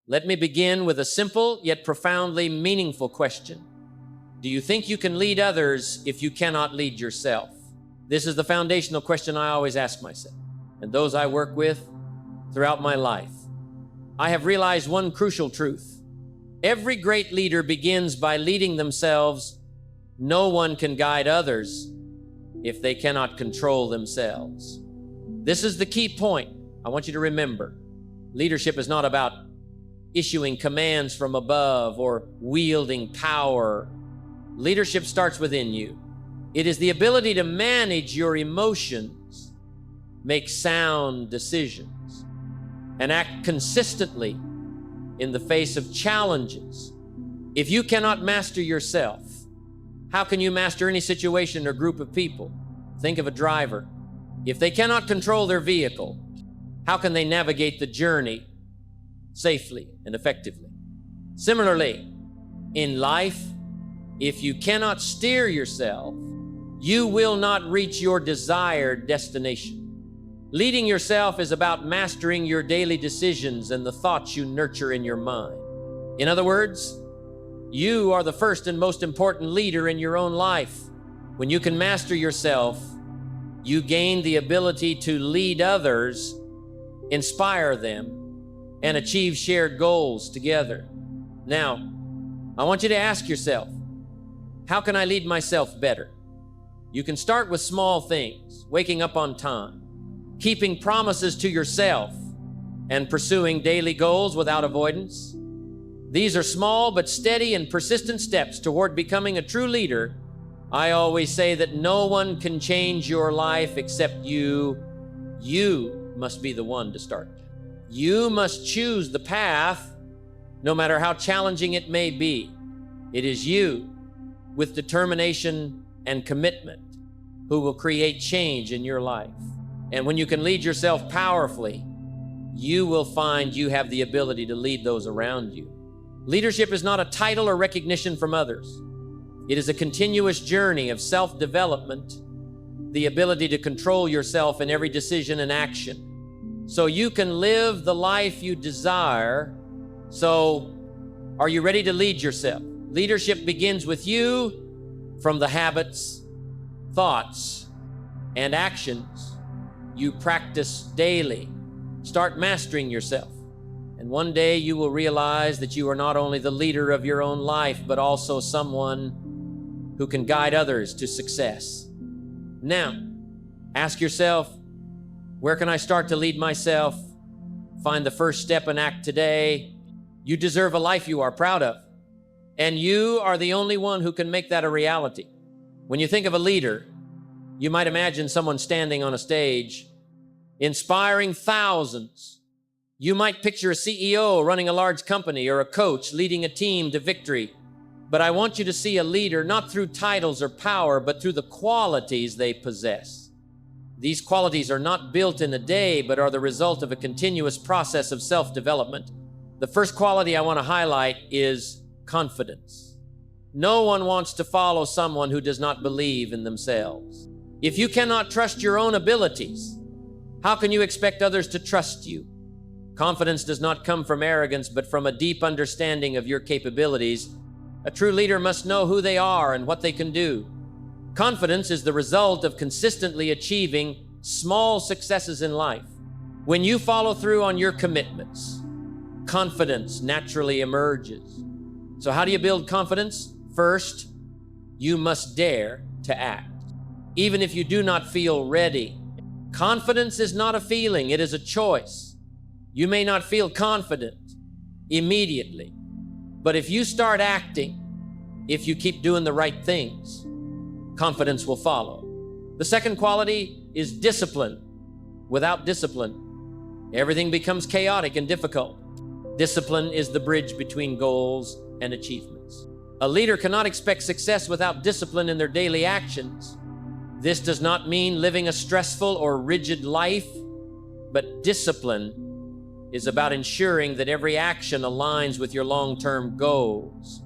Let me begin with a simple yet profoundly meaningful question. Do you think you can lead others if you cannot lead yourself? This is the foundational question I always ask myself and those I work with throughout my life. I have realized one crucial truth. Every great leader begins by leading themselves. No one can guide others if they cannot control themselves. This is the key point I want you to remember. Leadership is not about issuing commands from above or wielding power. Leadership starts within you. It is the ability to manage your emotions, make sound decisions, and act consistently in the face of challenges. If you cannot master yourself, how can you master any situation or group of people? Think of a driver. If they cannot control their vehicle, how can they navigate the journey safely and effectively? Similarly, in life, if you cannot steer yourself, you will not reach your desired destination. Leading yourself is about mastering your daily decisions and the thoughts you nurture in your mind. In other words, you are the first and most important leader in your own life. When you can master yourself, you gain the ability to lead others, inspire them, and achieve shared goals together. Now, I want you to ask yourself, how can I lead myself better? You can start with small things, waking up on time, keeping promises to yourself, and pursuing daily goals without avoidance. These are small but steady and persistent steps toward becoming a true leader. I always say that no one can change your life except you. You must be the one to start. You must choose the path, no matter how challenging it may be. It is you, with determination and commitment, who will create change in your life. And when you can lead yourself powerfully, you will find you have the ability to lead those around you. Leadership is not a title or recognition from others. It is a continuous journey of self-development, the ability to control yourself in every decision and action, so you can live the life you desire. So, are you ready to lead yourself? Leadership begins with you, from the habits, thoughts, and actions you practice daily. Start mastering yourself. And one day you will realize that you are not only the leader of your own life, but also someone who can guide others to success. Now, ask yourself, where can I start to lead myself? Find the first step and act today. You deserve a life you are proud of. And you are the only one who can make that a reality. When you think of a leader, you might imagine someone standing on a stage, inspiring thousands. You might picture a CEO running a large company or a coach leading a team to victory. But I want you to see a leader not through titles or power, but through the qualities they possess. These qualities are not built in a day, but are the result of a continuous process of self-development. The first quality I want to highlight is confidence. No one wants to follow someone who does not believe in themselves. If you cannot trust your own abilities, how can you expect others to trust you? Confidence does not come from arrogance, but from a deep understanding of your capabilities. A true leader must know who they are and what they can do. Confidence is the result of consistently achieving small successes in life. When you follow through on your commitments, confidence naturally emerges. So how do you build confidence? First, you must dare to act. Even if you do not feel ready. Confidence is not a feeling, it is a choice. You may not feel confident immediately, but if you start acting, if you keep doing the right things, confidence will follow. The second quality is discipline. Without discipline, everything becomes chaotic and difficult. Discipline is the bridge between goals and achievements. A leader cannot expect success without discipline in their daily actions. This does not mean living a stressful or rigid life, but discipline is about ensuring that every action aligns with your long-term goals.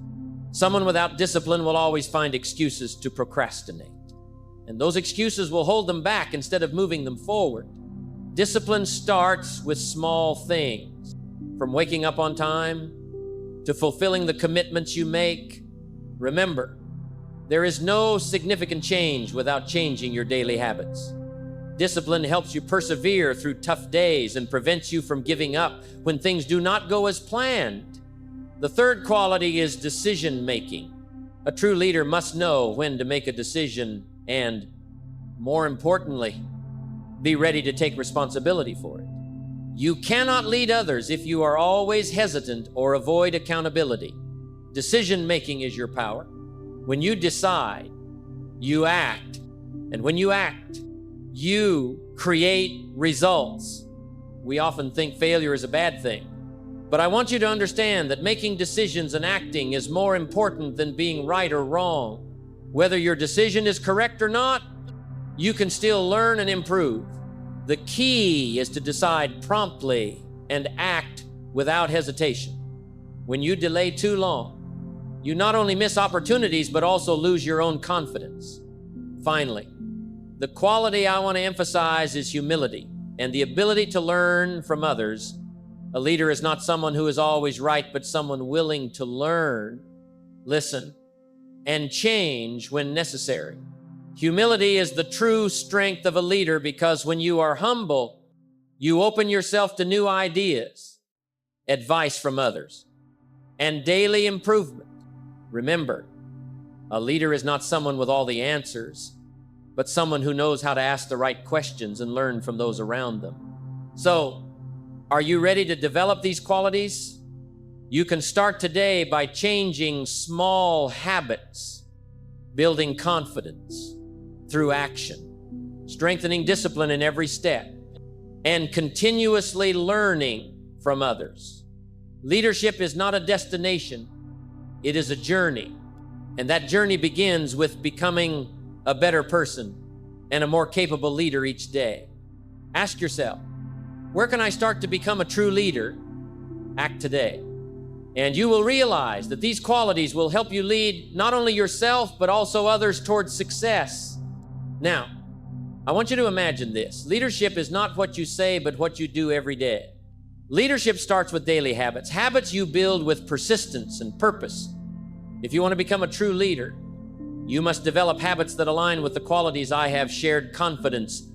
Someone without discipline will always find excuses to procrastinate, and those excuses will hold them back instead of moving them forward. Discipline starts with small things. from waking up on time to fulfilling the commitments you make. Remember, there is no significant change without changing your daily habits. Discipline helps you persevere through tough days and prevents you from giving up when things do not go as planned. The third quality is decision making. A true leader must know when to make a decision and, more importantly, be ready to take responsibility for it. You cannot lead others if you are always hesitant or avoid accountability. Decision making is your power. When you decide, you act. And when you act, you create results. We often think failure is a bad thing. But I want you to understand that making decisions and acting is more important than being right or wrong. Whether your decision is correct or not, you can still learn and improve. The key is to decide promptly and act without hesitation. When you delay too long, you not only miss opportunities, but also lose your own confidence. Finally, the quality I want to emphasize is humility and the ability to learn from others. A leader is not someone who is always right, but someone willing to learn, listen, and change when necessary. Humility is the true strength of a leader because when you are humble, you open yourself to new ideas, advice from others, and daily improvement. Remember, a leader is not someone with all the answers, but someone who knows how to ask the right questions and learn from those around them. So, are you ready to develop these qualities? You can start today by changing small habits, building confidence through action, strengthening discipline in every step, and continuously learning from others. Leadership is not a destination, it is a journey. And that journey begins with becoming a better person and a more capable leader each day. Ask yourself, where can I start to become a true leader? Act today. And you will realize that these qualities will help you lead not only yourself, but also others towards success. Now, I want you to imagine this. Leadership is not what you say, but what you do every day. Leadership starts with daily habits, habits you build with persistence and purpose. If you want to become a true leader, you must develop habits that align with the qualities I have shared: confidence,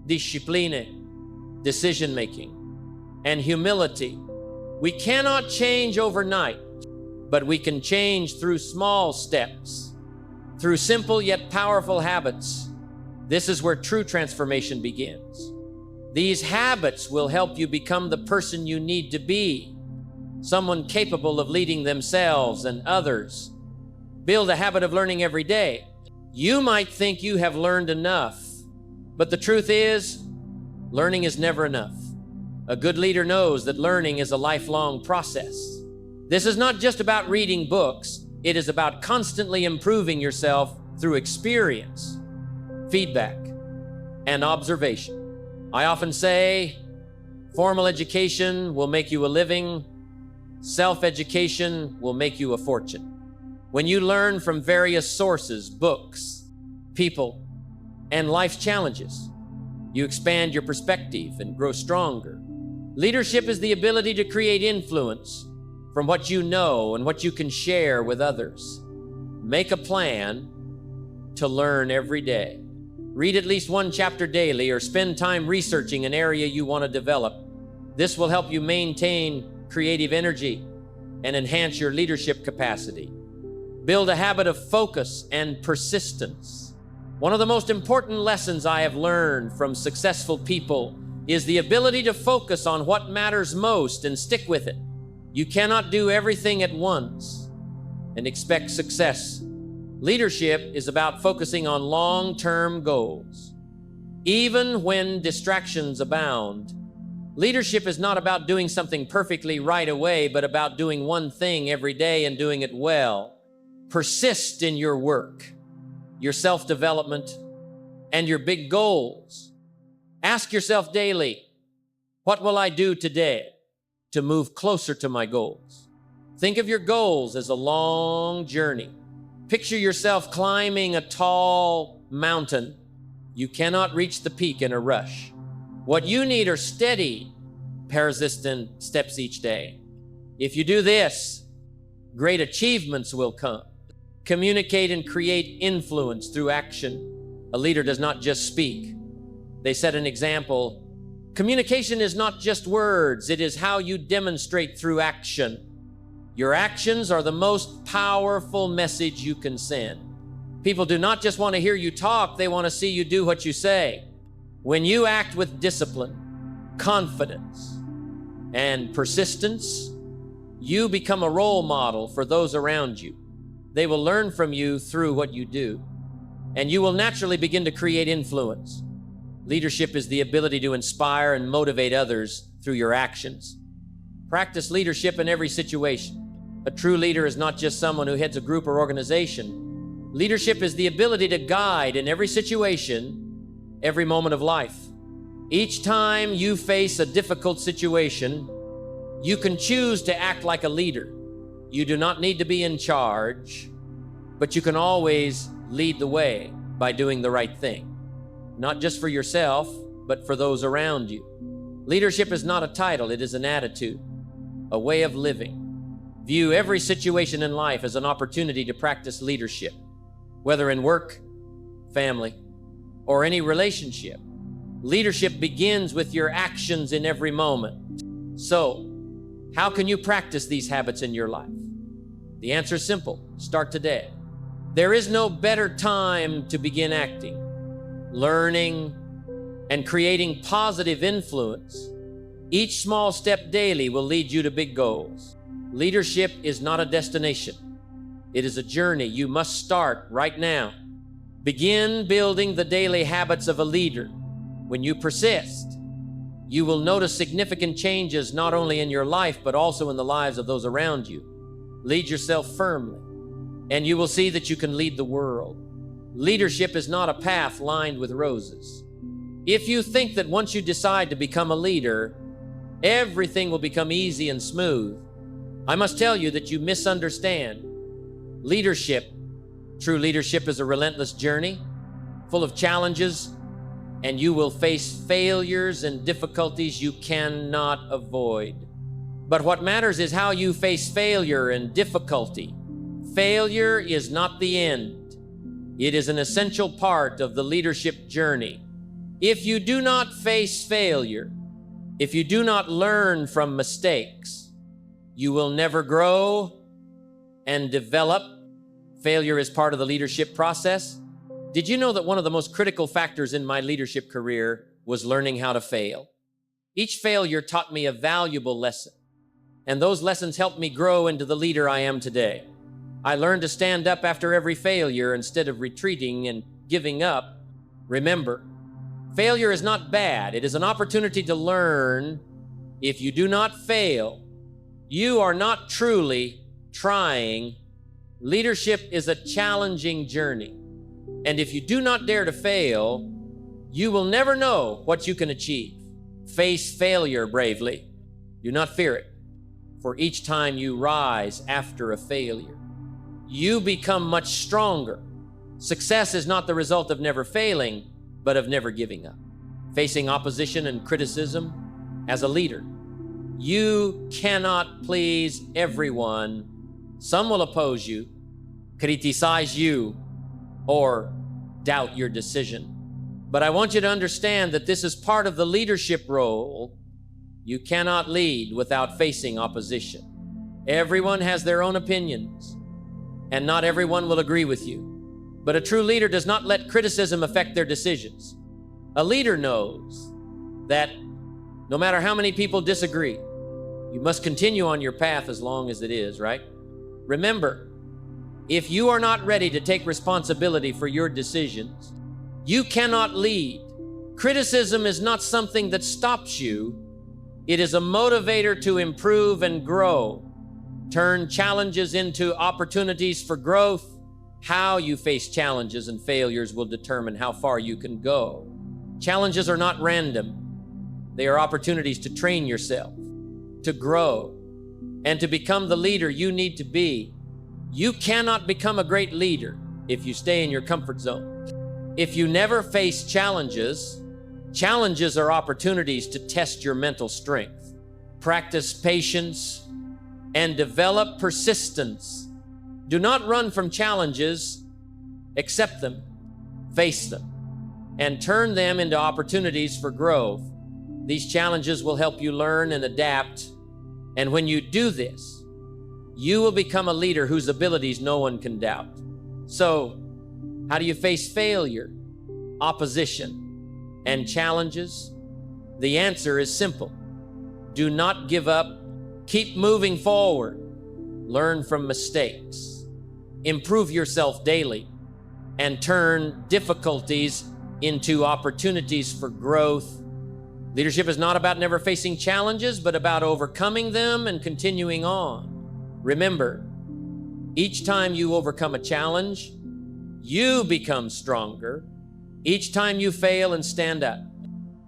discipline, decision-making, and humility. We cannot change overnight, but we can change through small steps, through simple yet powerful habits. This is where true transformation begins. These habits will help you become the person you need to be, someone capable of leading themselves and others. Build a habit of learning every day. You might think you have learned enough, but the truth is, learning is never enough. A good leader knows that learning is a lifelong process. This is not just about reading books. It is about constantly improving yourself through experience, feedback, and observation. I often say, formal education will make you a living. Self-education will make you a fortune. When you learn from various sources, books, people, and life's challenges, you expand your perspective and grow stronger. Leadership is the ability to create influence from what you know and what you can share with others. Make a plan to learn every day. Read at least one chapter daily or spend time researching an area you want to develop. This will help you maintain creative energy and enhance your leadership capacity. Build a habit of focus and persistence. One of the most important lessons I have learned from successful people is the ability to focus on what matters most and stick with it. You cannot do everything at once and expect success. Leadership is about focusing on long-term goals. Even when distractions abound, leadership is not about doing something perfectly right away, but about doing one thing every day and doing it well. Persist in your work, your self-development, and your big goals. Ask yourself daily, what will I do today to move closer to my goals? Think of your goals as a long journey. Picture yourself climbing a tall mountain. You cannot reach the peak in a rush. What you need are steady, persistent steps each day. If you do this, great achievements will come. Communicate and create influence through action. A leader does not just speak. They set an example. Communication is not just words, it is how you demonstrate through action. Your actions are the most powerful message you can send. People do not just want to hear you talk, they want to see you do what you say. When you act with discipline, confidence, and persistence, you become a role model for those around you. They will learn from you through what you do, and you will naturally begin to create influence. Leadership is the ability to inspire and motivate others through your actions. Practice leadership in every situation. A true leader is not just someone who heads a group or organization. Leadership is the ability to guide in every situation, every moment of life. Each time you face a difficult situation, you can choose to act like a leader. You do not need to be in charge, but you can always lead the way by doing the right thing. Not just for yourself, but for those around you. Leadership is not a title, it is an attitude, a way of living. View every situation in life as an opportunity to practice leadership, whether in work, family, or any relationship. Leadership begins with your actions in every moment. So, how can you practice these habits in your life? The answer is simple. Start today. There is no better time to begin acting, learning, and creating positive influence. Each small step daily will lead you to big goals. Leadership is not a destination. It is a journey. You must start right now. Begin building the daily habits of a leader. When you persist, you will notice significant changes not only in your life, but also in the lives of those around you. Lead yourself firmly, and you will see that you can lead the world. Leadership is not a path lined with roses. If you think that once you decide to become a leader, everything will become easy and smooth, I must tell you that you misunderstand. Leadership, true leadership, is a relentless journey, full of challenges, and you will face failures and difficulties you cannot avoid. But what matters is how you face failure and difficulty. Failure is not the end. It is an essential part of the leadership journey. If you do not face failure, if you do not learn from mistakes, you will never grow and develop. Failure is part of the leadership process. Did you know that one of the most critical factors in my leadership career was learning how to fail? Each failure taught me a valuable lesson, and those lessons helped me grow into the leader I am today. I learned to stand up after every failure instead of retreating and giving up. Remember, failure is not bad. It is an opportunity to learn. If you do not fail, you are not truly trying. Leadership is a challenging journey. And if you do not dare to fail, you will never know what you can achieve. Face failure bravely. Do not fear it. For each time you rise after a failure, you become much stronger. Success is not the result of never failing, but of never giving up. Facing opposition and criticism as a leader, you cannot please everyone. Some will oppose you, criticize you, or doubt your decision. But I want you to understand that this is part of the leadership role. You cannot lead without facing opposition. Everyone has their own opinions, and not everyone will agree with you. But a true leader does not let criticism affect their decisions. A leader knows that no matter how many people disagree, you must continue on your path as long as it is, right? Remember, if you are not ready to take responsibility for your decisions, you cannot lead. Criticism is not something that stops you. It is a motivator to improve and grow. Turn challenges into opportunities for growth. How you face challenges and failures will determine how far you can go. Challenges are not random. They are opportunities to train yourself, to grow, and to become the leader you need to be. You cannot become a great leader if you stay in your comfort zone. If you never face challenges, challenges are opportunities to test your mental strength. practice patience, and develop persistence. Do not run from challenges. Accept them, face them, and turn them into opportunities for growth. These challenges will help you learn and adapt. And when you do this, you will become a leader whose abilities no one can doubt. So, how do you face failure, opposition, and challenges? The answer is simple. Do not give up. Keep moving forward. Learn from mistakes. Improve yourself daily, and turn difficulties into opportunities for growth. Leadership is not about never facing challenges, but about overcoming them and continuing on. Remember, each time you overcome a challenge, you become stronger. Each time you fail and stand up,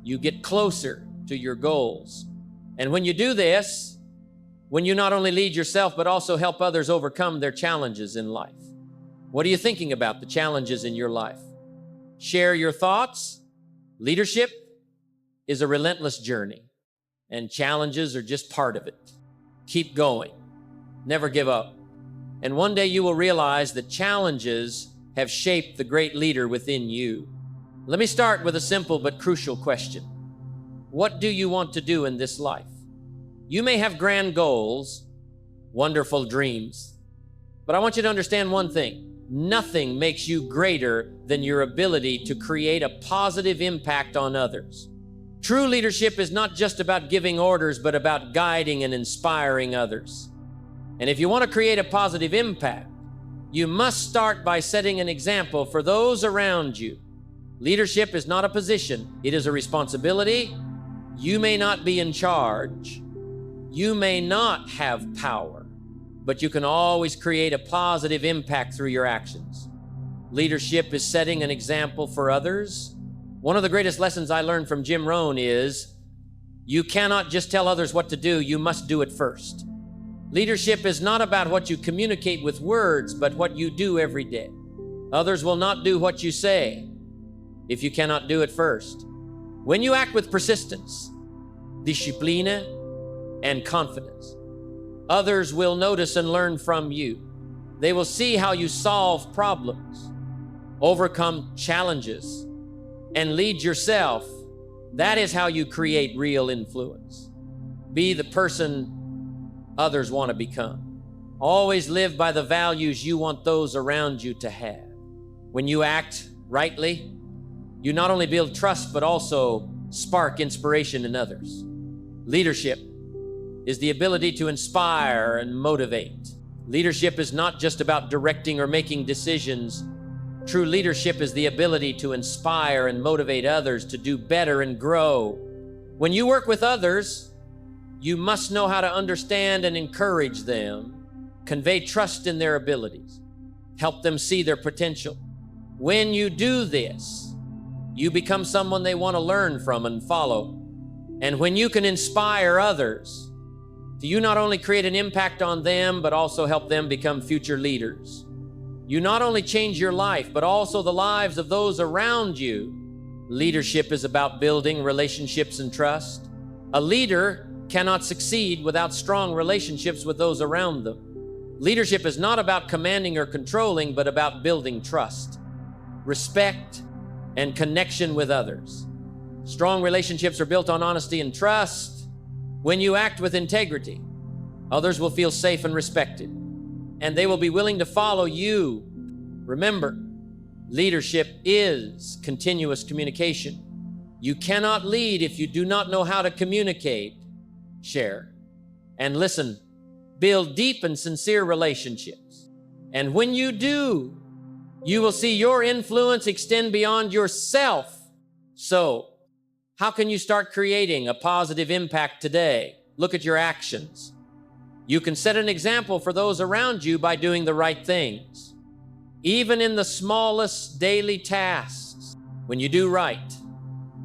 you get closer to your goals. And when you do this, when you not only lead yourself, but also help others overcome their challenges in life. What are you thinking about the challenges in your life? Share your thoughts. Leadership is a relentless journey, and challenges are just part of it. Keep going. Never give up. And one day you will realize that challenges have shaped the great leader within you. Let me start with a simple but crucial question. What do you want to do in this life? You may have grand goals, wonderful dreams, but I want you to understand one thing. Nothing makes you greater than your ability to create a positive impact on others. True leadership is not just about giving orders, but about guiding and inspiring others. And if you want to create a positive impact, you must start by setting an example for those around you. Leadership is not a position, it is a responsibility. You may not be in charge. You may not have power, but you can always create a positive impact through your actions. Leadership is setting an example for others. One of the greatest lessons I learned from Jim Rohn is you cannot just tell others what to do, you must do it first. Leadership is not about what you communicate with words, but what you do every day. Others will not do what you say if you cannot do it first. When you act with persistence, disciplina, and confidence, others will notice and learn from you. They will see how you solve problems, overcome challenges, and lead yourself. That is how you create real influence. Be the person others want to become. Always live by the values you want those around you to have. When you act rightly, you not only build trust, but also spark inspiration in others. Leadership is the ability to inspire and motivate. Leadership is not just about directing or making decisions. True leadership is the ability to inspire and motivate others to do better and grow. When you work with others, you must know how to understand and encourage them, convey trust in their abilities, help them see their potential. When you do this, you become someone they want to learn from and follow. And when you can inspire others, you not only create an impact on them, but also help them become future leaders. You not only change your life, but also the lives of those around you. Leadership is about building relationships and trust. A leader cannot succeed without strong relationships with those around them. Leadership is not about commanding or controlling, but about building trust, respect, and connection with others. Strong relationships are built on honesty and trust. When you act with integrity, others will feel safe and respected, and they will be willing to follow you. Remember, leadership is continuous communication. You cannot lead if you do not know how to communicate, share, and listen. Build deep and sincere relationships. And when you do, you will see your influence extend beyond yourself. So, how can you start creating a positive impact today? Look at your actions. You can set an example for those around you by doing the right things. Even in the smallest daily tasks, when you do right,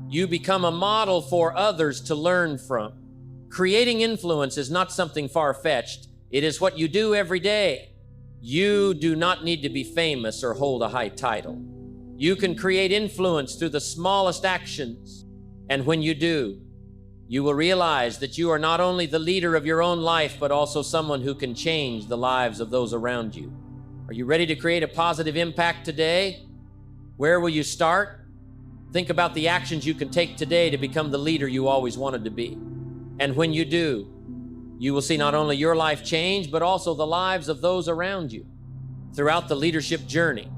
you become a model for others to learn from. Creating influence is not something far-fetched. It is what you do every day. You do not need to be famous or hold a high title. You can create influence through the smallest actions. And when you do, You will realize that you are not only the leader of your own life, but also someone who can change the lives of those around you. Are you ready to create a positive impact today? Where will you start? Think about the actions you can take today to become the leader you always wanted to be. And when you do, you will see not only your life change, but also the lives of those around you. Throughout the leadership journey,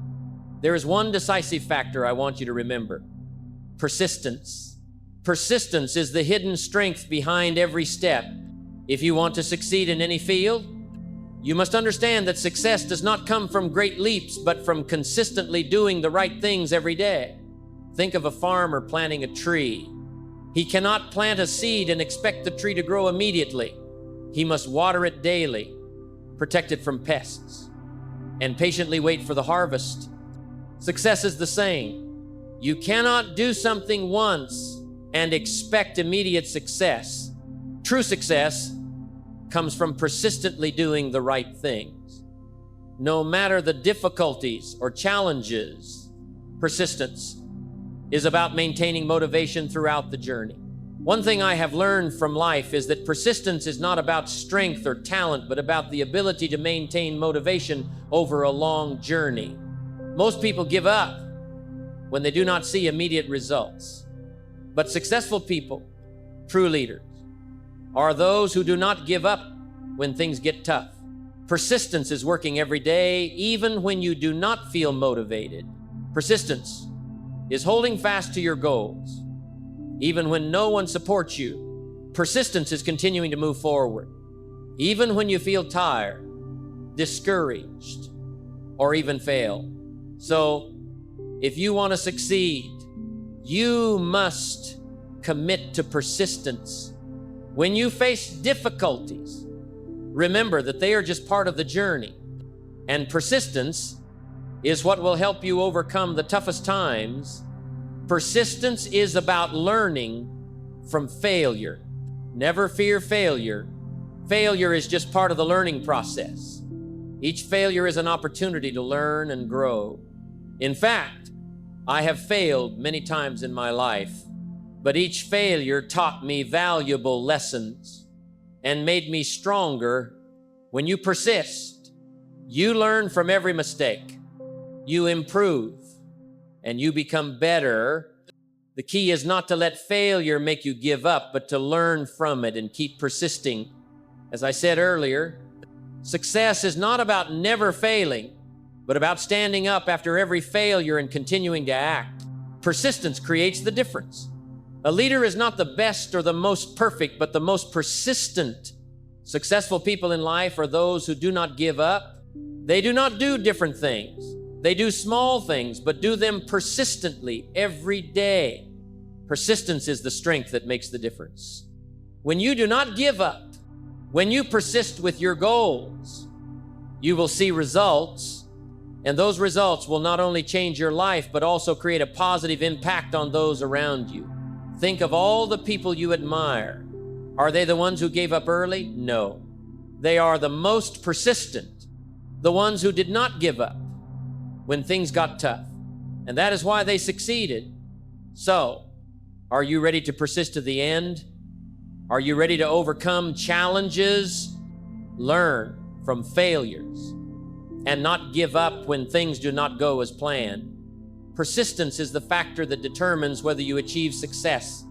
there is one decisive factor I want you to remember: persistence. Persistence is the hidden strength behind every step. If you want to succeed in any field, you must understand that success does not come from great leaps, but from consistently doing the right things every day. Think of a farmer planting a tree. He cannot plant a seed and expect the tree to grow immediately. He must water it daily, protect it from pests, and patiently wait for the harvest. Success is the same. You cannot do something once and expect immediate success. True success comes from persistently doing the right things. No matter the difficulties or challenges, persistence is about maintaining motivation throughout the journey. One thing I have learned from life is that persistence is not about strength or talent, but about the ability to maintain motivation over a long journey. Most people give up when they do not see immediate results. But successful people, true leaders, are those who do not give up when things get tough. Persistence is working every day, even when you do not feel motivated. Persistence is holding fast to your goals, even when no one supports you. Persistence is continuing to move forward, even when you feel tired, discouraged, or even fail. So, if you want to succeed, you must commit to persistence. When you face difficulties, remember that they are just part of the journey, and persistence is what will help you overcome the toughest times. Persistence is about learning from failure. Never fear failure. Failure is just part of the learning process. Each failure is an opportunity to learn and grow. In fact, I have failed many times in my life, but each failure taught me valuable lessons and made me stronger. When you persist, you learn from every mistake, you improve, and you become better. The key is not to let failure make you give up, but to learn from it and keep persisting. As I said earlier, success is not about never failing, but about standing up after every failure and continuing to act. Persistence creates the difference. A leader is not the best or the most perfect, but the most persistent. Successful people in life are those who do not give up. They do not do different things. They do small things, but do them persistently every day. Persistence is the strength that makes the difference. When you do not give up, when you persist with your goals, you will see results. And those results will not only change your life, but also create a positive impact on those around you. Think of all the people you admire. Are they the ones who gave up early? No. They are the most persistent, the ones who did not give up when things got tough. And that is why they succeeded. So, are you ready to persist to the end? Are you ready to overcome challenges, learn from failures, and not give up when things do not go as planned? Persistence is the factor that determines whether you achieve success.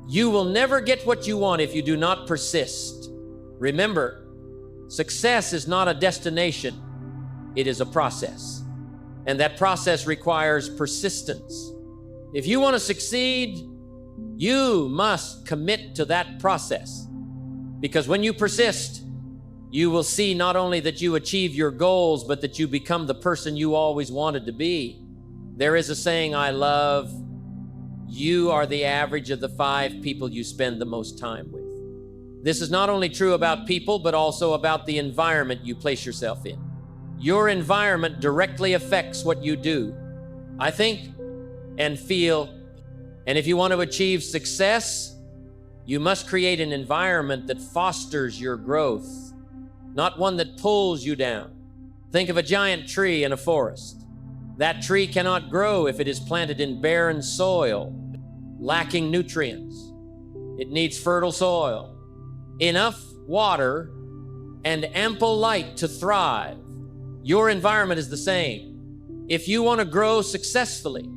You will never get what you want if you do not persist. Remember, success is not a destination, it is a process. And that process requires persistence. If you want to succeed, you must commit to that process. Because when you persist, you will see not only that you achieve your goals, but that you become the person you always wanted to be. There is a saying I love: you are the average of the 5 people you spend the most time with. This is not only true about people, but also about the environment you place yourself in. Your environment directly affects what you do. I think and feel, and if you want to achieve success, you must create an environment that fosters your growth, not one that pulls you down. Think of a giant tree in a forest. That tree cannot grow if it is planted in barren soil, lacking nutrients. It needs fertile soil, enough water, and ample light to thrive. Your environment is the same. If you want to grow successfully,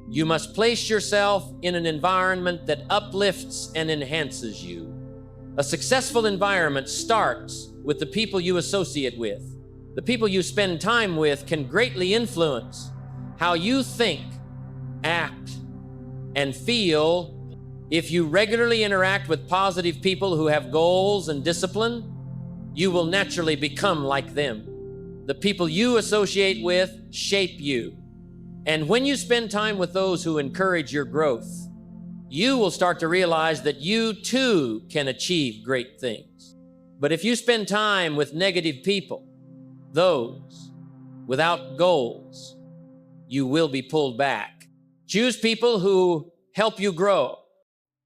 you must place yourself in an environment that uplifts and enhances you. A successful environment starts with the people you associate with. The people you spend time with can greatly influence how you think, act, and feel. If you regularly interact with positive people who have goals and discipline, you will naturally become like them. The people you associate with shape you. And when you spend time with those who encourage your growth, you will start to realize that you too can achieve great things. But if you spend time with negative people, those without goals, you will be pulled back. Choose people who help you grow,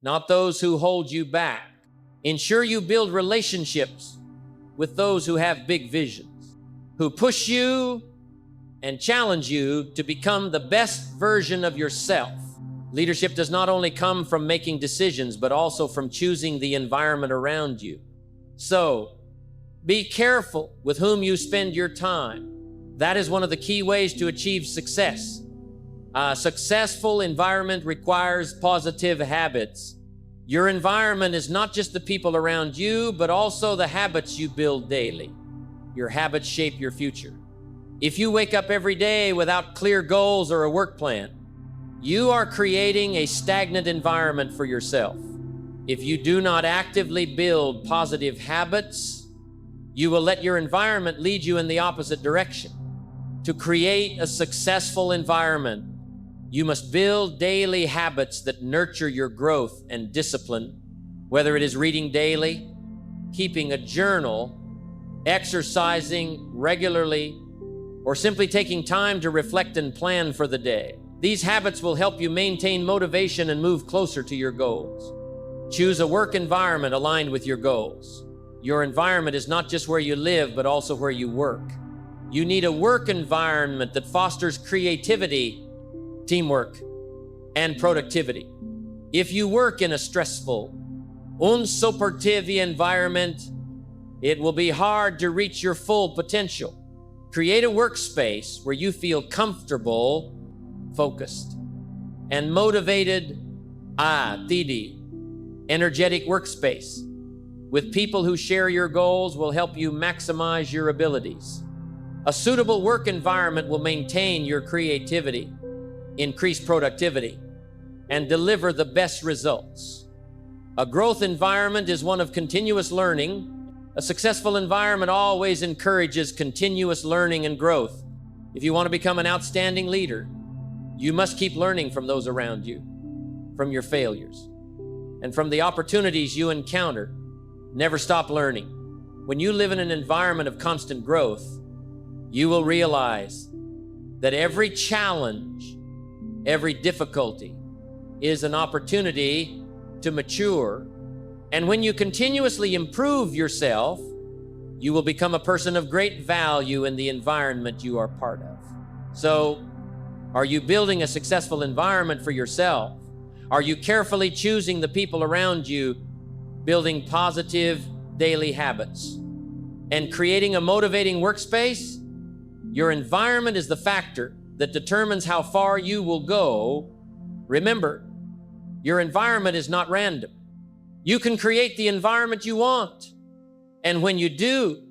not those who hold you back. Ensure you build relationships with those who have big visions, who push you and challenge you to become the best version of yourself. Leadership does not only come from making decisions, but also from choosing the environment around you. So, be careful with whom you spend your time. That is one of the key ways to achieve success. A successful environment requires positive habits. Your environment is not just the people around you, but also the habits you build daily. Your habits shape your future. If you wake up every day without clear goals or a work plan, you are creating a stagnant environment for yourself. If you do not actively build positive habits, you will let your environment lead you in the opposite direction. To create a successful environment, you must build daily habits that nurture your growth and discipline, whether it is reading daily, keeping a journal, exercising regularly, or simply taking time to reflect and plan for the day. These habits will help you maintain motivation and move closer to your goals. Choose a work environment aligned with your goals. Your environment is not just where you live, but also where you work. You need a work environment that fosters creativity, teamwork, and productivity. If you work in a stressful, unsupportive environment, it will be hard to reach your full potential. Create a workspace where you feel comfortable, focused, and motivated, energetic workspace with people who share your goals will help you maximize your abilities. A suitable work environment will maintain your creativity, increase productivity, and deliver the best results. A growth environment is one of continuous learning. A successful environment always encourages continuous learning and growth. If you want to become an outstanding leader, you must keep learning from those around you, from your failures, and from the opportunities you encounter. Never stop learning. When you live in an environment of constant growth, you will realize that every challenge, every difficulty is an opportunity to mature. And when you continuously improve yourself, you will become a person of great value in the environment you are part of. So, are you building a successful environment for yourself? Are you carefully choosing the people around you, building positive daily habits, and creating a motivating workspace? Your environment is the factor that determines how far you will go. Remember, your environment is not random. You can create the environment you want. And when you do,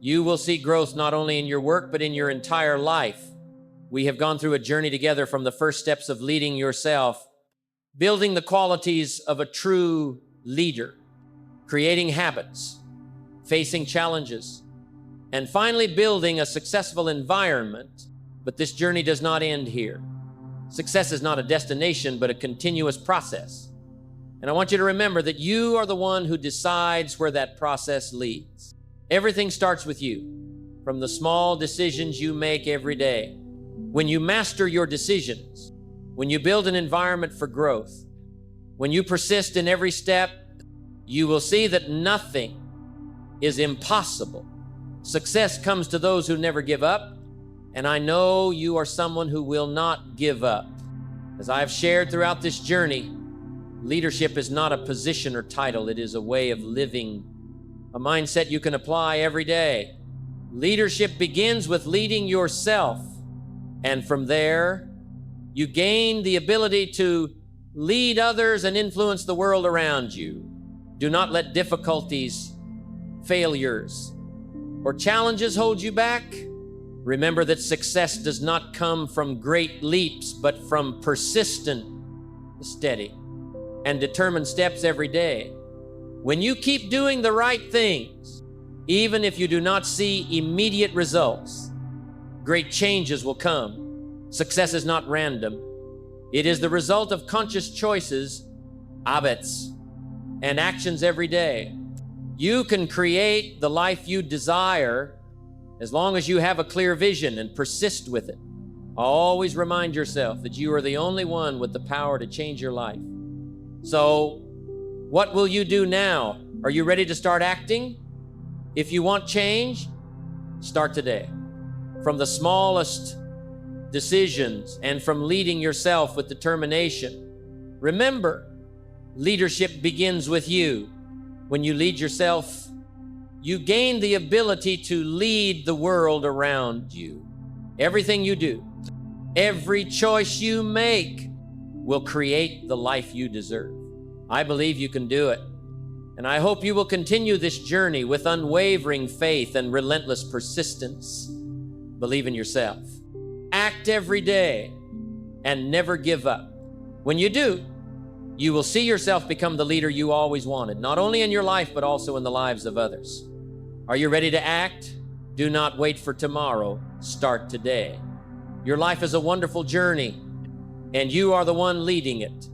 you will see growth not only in your work, but in your entire life. We have gone through a journey together from the first steps of leading yourself, building the qualities of a true leader, creating habits, facing challenges, and finally building a successful environment. But this journey does not end here. Success is not a destination, but a continuous process. And I want you to remember that you are the one who decides where that process leads. Everything starts with you, from the small decisions you make every day. When you master your decisions, when you build an environment for growth, when you persist in every step, you will see that nothing is impossible. Success comes to those who never give up, and I know you are someone who will not give up. As I have shared throughout this journey, Leadership is not a position or title. It is a way of living, a mindset you can apply every day. Leadership begins with leading yourself, and from there, you gain the ability to lead others and influence the world around you. Do not let difficulties, failures, or challenges hold you back. Remember that success does not come from great leaps, but from persistent, steady, and determined steps every day. When you keep doing the right things, even if you do not see immediate results, great changes will come. Success is not random. It is the result of conscious choices, habits, and actions every day. You can create the life you desire as long as you have a clear vision and persist with it. Always remind yourself that you are the only one with the power to change your life. So, what will you do now? Are you ready to start acting? If you want change, start today. From the smallest decisions and from leading yourself with determination. Remember, leadership begins with you. When you lead yourself, you gain the ability to lead the world around you. Everything you do, every choice you make will create the life you deserve. I believe you can do it. And I hope you will continue this journey with unwavering faith and relentless persistence. Believe in yourself. Act every day and never give up. When you do, you will see yourself become the leader you always wanted, not only in your life, but also in the lives of others. Are you ready to act? Do not wait for tomorrow. Start today. Your life is a wonderful journey, and you are the one leading it.